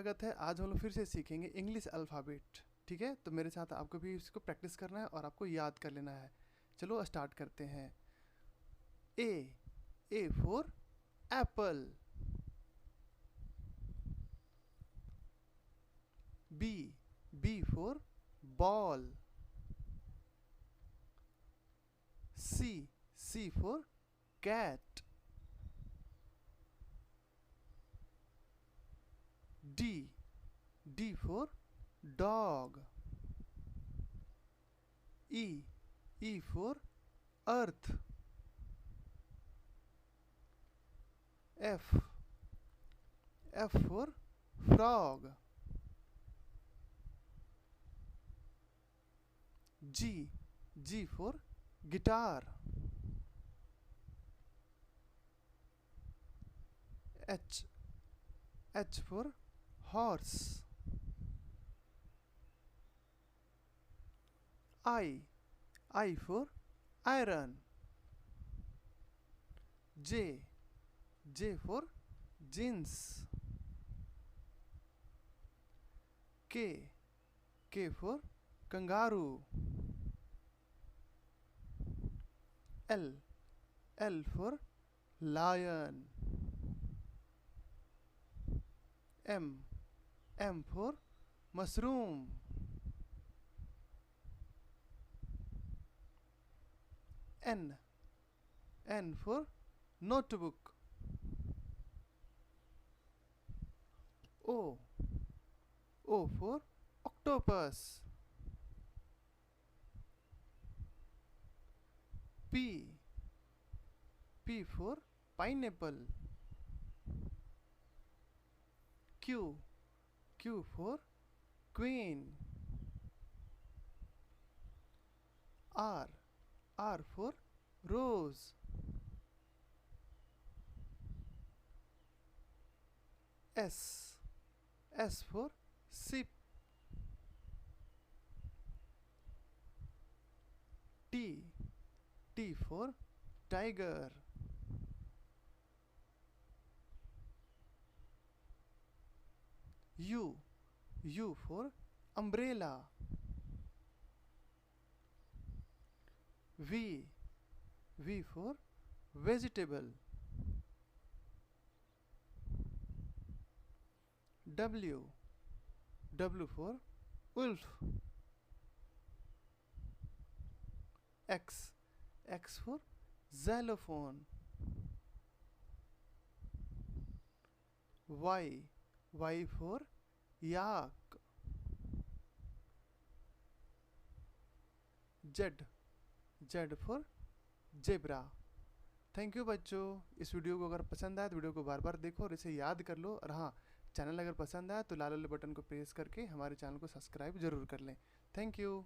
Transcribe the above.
स्वागत है। आज हम लोग फिर से सीखेंगे इंग्लिश अल्फ़ाबेट। ठीक है, तो मेरे साथ आपको भी इसको प्रैक्टिस करना है और आपको याद कर लेना है। चलो स्टार्ट करते हैं। A for apple. B for ball. C for cat. D for dog. E for earth. F for frog. G for guitar. H for horse. I for iron. J for jeans. K for kangaroo. L for lion. M for mushroom. N for notebook. O for octopus. P for pineapple. Q for queen. R for rose. S for ship. T for tiger. U for umbrella. V for vegetable. W for wolf. X for xylophone. Y for yak. Z for zebra. Thank you बच्चों। इस video को अगर पसंद आया तो video को बार बार देखो और इसे याद कर लो। और हाँ, चैनल अगर पसंद आया तो लाल वाले बटन को प्रेस करके हमारे चैनल को सब्सक्राइब जरूर कर लें। Thank you.